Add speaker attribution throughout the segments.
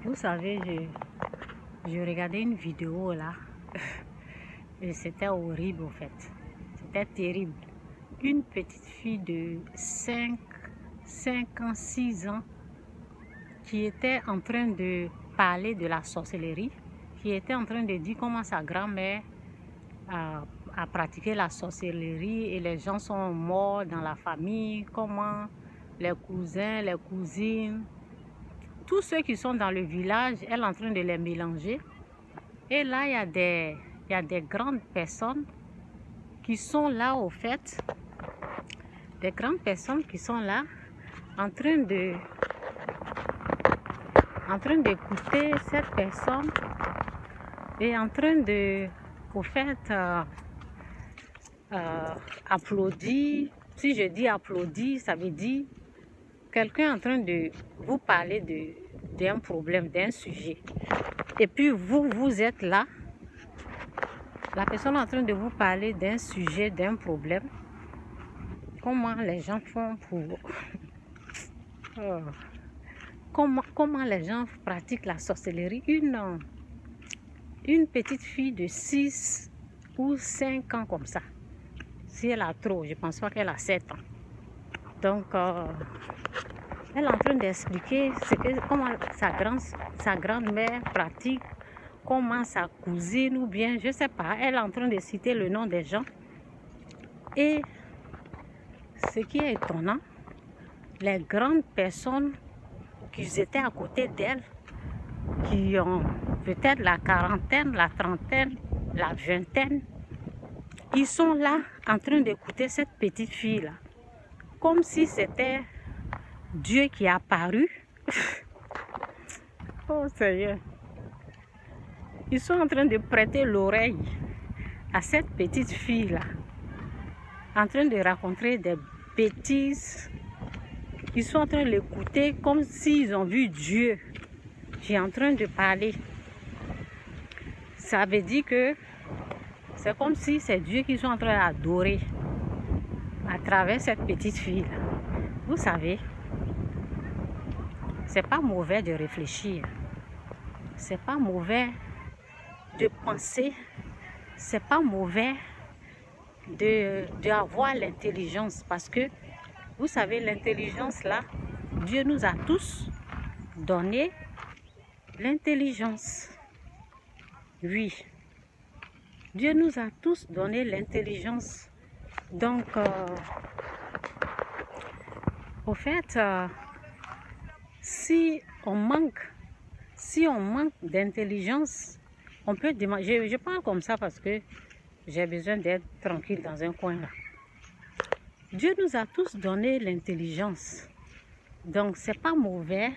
Speaker 1: Vous savez, je regardais une vidéo là et c'était horrible en fait. C'était terrible. Une petite fille de 5 ans, 6 ans qui était en train de parler de la sorcellerie, qui était en train de dire comment sa grand-mère a pratiqué la sorcellerie et les gens sont morts dans la famille, comment les cousins, les cousines, tous ceux qui sont dans le village, elle est en train de les mélanger. Et là, il y a des grandes personnes qui sont là au fait. Des grandes personnes qui sont là en train d'écouter cette personne et en train de, au fait, applaudir. Si je dis applaudir, ça veut dire quelqu'un en train de vous parler d'un problème, d'un sujet. Et puis vous êtes là, la personne est en train de vous parler d'un sujet, d'un problème. Comment les gens font pour... comment les gens pratiquent la sorcellerie. Une petite fille de 6 ou 5 ans comme ça. Si elle a trop, je pense pas qu'elle a 7 ans. Donc, elle est en train d'expliquer comment sa grand-mère pratique, comment sa cousine ou bien, je sais pas, elle est en train de citer le nom des gens. Et ce qui est étonnant, les grandes personnes qui étaient à côté d'elle, qui ont peut-être la quarantaine, la trentaine, la vingtaine, ils sont là en train d'écouter cette petite fille-là, comme si c'était Dieu qui est apparu. Oh Seigneur. Ils sont en train de prêter l'oreille à cette petite fille-là, en train de raconter des bêtises. Ils sont en train de l'écouter comme s'ils ont vu Dieu qui est en train de parler. Ça veut dire que c'est comme si c'est Dieu qu'ils sont en train d'adorer à travers cette petite fille-là. Vous savez, c'est pas mauvais de réfléchir. C'est pas mauvais de penser. C'est pas mauvais d'avoir l'intelligence, parce que vous savez, l'intelligence là, Dieu nous a tous donné l'intelligence. Oui, Dieu nous a tous donné l'intelligence. Donc, au fait, si on manque d'intelligence, on peut demander. Je parle comme ça parce que j'ai besoin d'être tranquille dans un coin là. Dieu nous a tous donné l'intelligence. Donc, c'est pas mauvais.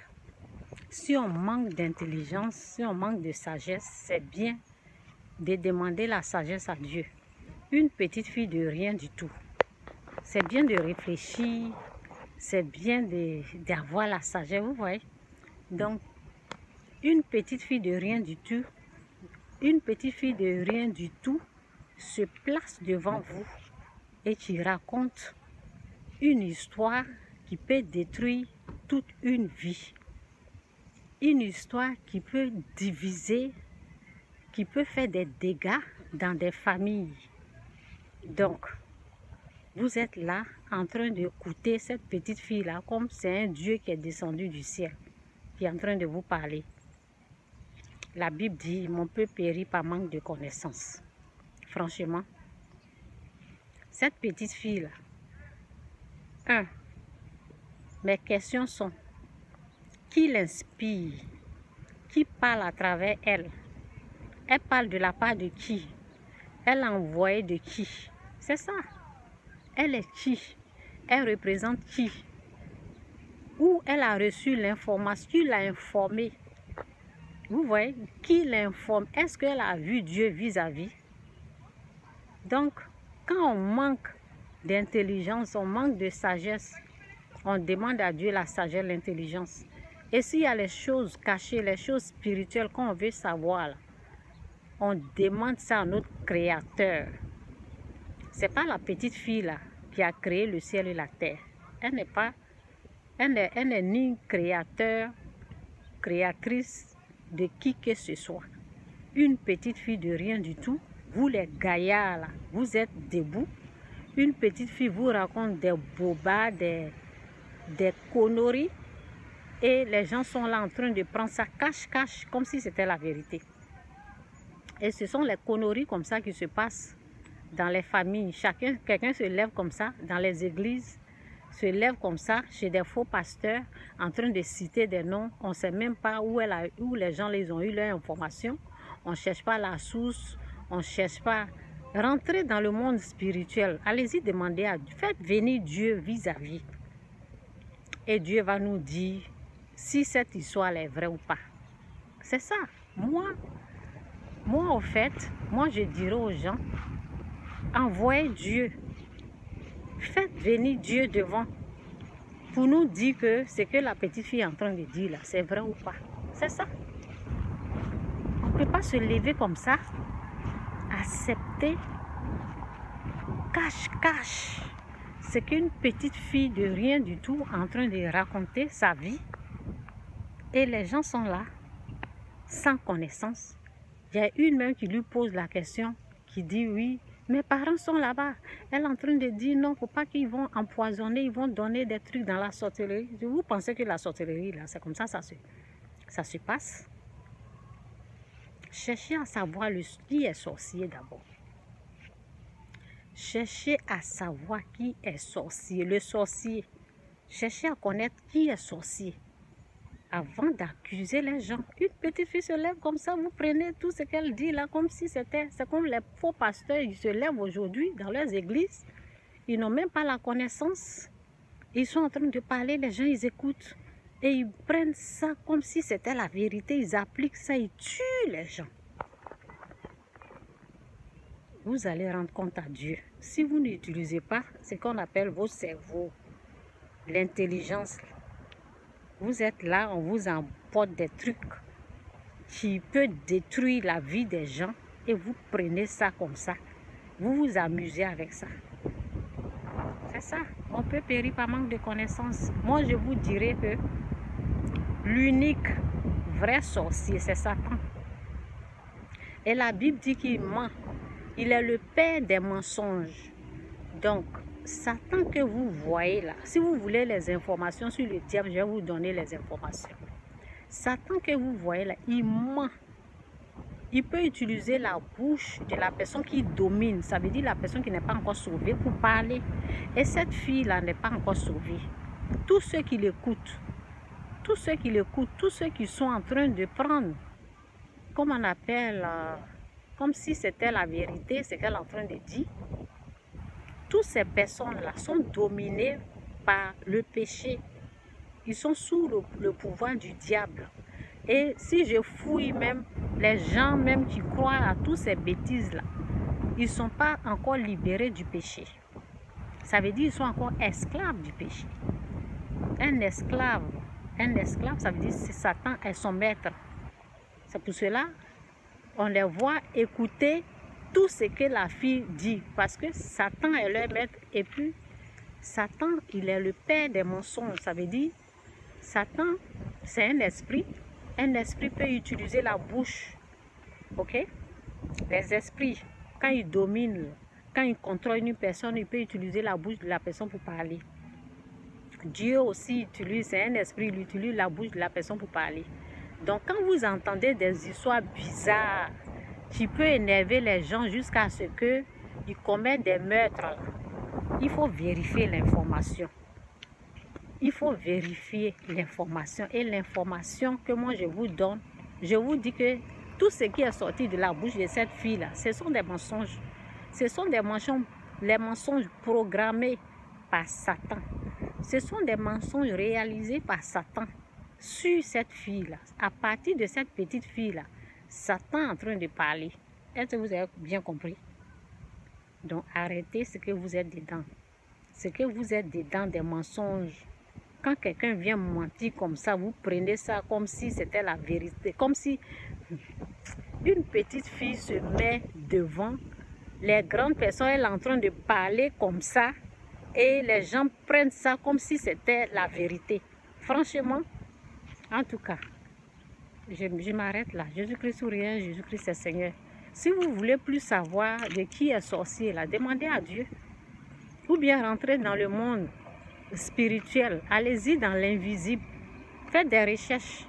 Speaker 1: Si on manque d'intelligence, si on manque de sagesse, c'est bien de demander la sagesse à Dieu. Une petite fille de rien du tout. C'est bien de réfléchir, c'est bien d'avoir la sagesse, vous voyez. Donc, une petite fille de rien du tout, se place devant vous et qui raconte une histoire qui peut détruire toute une vie. Une histoire qui peut diviser, qui peut faire des dégâts dans des familles. Donc, vous êtes là en train d'écouter cette petite fille-là comme c'est un Dieu qui est descendu du ciel, qui est en train de vous parler. La Bible dit, mon peuple périt par manque de connaissance. Franchement, cette petite fille-là, mes questions sont, qui l'inspire? Qui parle à travers elle? Elle parle de la part de qui? Elle a envoyé de qui? C'est ça. Elle est qui? Elle représente qui? Où elle a reçu l'information? Qui l'a informée? Vous voyez? Qui l'informe? Est-ce qu'elle a vu Dieu vis-à-vis? Donc, quand on manque d'intelligence, on manque de sagesse, on demande à Dieu la sagesse, l'intelligence. Et s'il y a les choses cachées, les choses spirituelles qu'on veut savoir, là, on demande ça à notre Créateur. C'est pas la petite fille là qui a créé le ciel et la terre. Elle n'est ni créatrice de qui que ce soit. Une petite fille de rien du tout, vous les gaillards là, vous êtes debout. Une petite fille vous raconte des bobards, des conneries. Et les gens sont là en train de prendre ça cache-cache, comme si c'était la vérité. Et ce sont les conneries comme ça qui se passent dans les familles. Quelqu'un se lève comme ça dans les églises, se lève comme ça chez des faux pasteurs, en train de citer des noms. On ne sait même pas où les gens les ont eu leur information. On ne cherche pas la source, on ne cherche pas. Rentrez dans le monde spirituel. Allez-y demander à Dieu. Faites venir Dieu vis-à-vis. Et Dieu va nous dire si cette histoire est vraie ou pas. C'est ça. Moi, au fait, je dirais aux gens, envoyez Dieu. Faites venir Dieu devant pour nous dire que ce que la petite fille est en train de dire là, c'est vrai ou pas. C'est ça. On ne peut pas se lever comme ça, accepter, cache-cache. C'est qu'une petite fille de rien du tout en train de raconter sa vie. Et les gens sont là, sans connaissance. Il y a une même qui lui pose la question, qui dit oui, mes parents sont là-bas. Elle est en train de dire non, il ne faut pas qu'ils vont empoisonner, ils vont donner des trucs dans la sorcellerie. Vous pensez que la sorcellerie, là, c'est comme ça se passe? Cherchez à savoir qui est sorcier d'abord. Cherchez à savoir qui est sorcier, le sorcier. Cherchez à connaître qui est sorcier avant d'accuser les gens. Une petite fille se lève comme ça, vous prenez tout ce qu'elle dit là comme si c'était... C'est comme les faux pasteurs, ils se lèvent aujourd'hui dans leurs églises. Ils n'ont même pas la connaissance. Ils sont en train de parler, les gens ils écoutent. Et ils prennent ça comme si c'était la vérité. Ils appliquent ça, ils tuent les gens. Vous allez rendre compte à Dieu. Si vous n'utilisez pas ce qu'on appelle vos cerveaux, l'intelligence, vous êtes là, on vous emporte des trucs qui peuvent détruire la vie des gens et vous prenez ça comme ça. Vous vous amusez avec ça. C'est ça. On peut périr par manque de connaissances. Moi, je vous dirais que l'unique vrai sorcier, c'est Satan. Et la Bible dit qu'il ment. Il est le père des mensonges. Donc, Satan que vous voyez là, si vous voulez les informations sur le diable, je vais vous donner les informations. Satan que vous voyez là, il ment. Il peut utiliser la bouche de la personne qui domine, ça veut dire la personne qui n'est pas encore sauvée, pour parler. Et cette fille-là n'est pas encore sauvée. Tous ceux qui l'écoutent, tous ceux qui sont en train de prendre, comme on appelle, comme si c'était la vérité, ce qu'elle est en train de dire, toutes ces personnes-là sont dominées par le péché. Ils sont sous le pouvoir du diable. Et si je fouille même, les gens même qui croient à toutes ces bêtises-là, ils ne sont pas encore libérés du péché. Ça veut dire qu'ils sont encore esclaves du péché. Un esclave, ça veut dire que Satan est son maître. C'est pour cela on les voit écouter tout ce que la fille dit. Parce que Satan est leur maître. Et puis, Satan, il est le père des mensonges. Ça veut dire, Satan, c'est un esprit. Un esprit peut utiliser la bouche. Ok? Les esprits, quand ils dominent, quand ils contrôlent une personne, il peut utiliser la bouche de la personne pour parler. Dieu aussi utilise, c'est un esprit, il utilise la bouche de la personne pour parler. Donc, quand vous entendez des histoires bizarres qui peuvent énerver les gens jusqu'à ce qu'ils commettent des meurtres, il faut vérifier l'information. Il faut vérifier l'information. Et l'information que moi je vous donne, je vous dis que tout ce qui est sorti de la bouche de cette fille-là, ce sont des mensonges. Ce sont des mensonges, les mensonges programmés par Satan. Ce sont des mensonges réalisés par Satan sur cette fille-là. À partir de cette petite fille-là, Satan est en train de parler. Est-ce que vous avez bien compris? Donc arrêtez ce que vous êtes dedans. Ce que vous êtes dedans des mensonges. Quand quelqu'un vient mentir comme ça, vous prenez ça comme si c'était la vérité. Comme si une petite fille se met devant les grandes personnes, elle est en train de parler comme ça. Et les gens prennent ça comme si c'était la vérité. Franchement, en tout cas, je m'arrête là. Jésus-Christ ou rien, Jésus-Christ est Seigneur. Si vous voulez plus savoir de qui est sorcier, là, demandez à Dieu. Ou bien rentrez dans le monde spirituel. Allez-y dans l'invisible. Faites des recherches.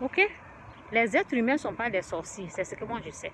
Speaker 1: Ok? Les êtres humains ne sont pas des sorciers. C'est ce que moi je sais.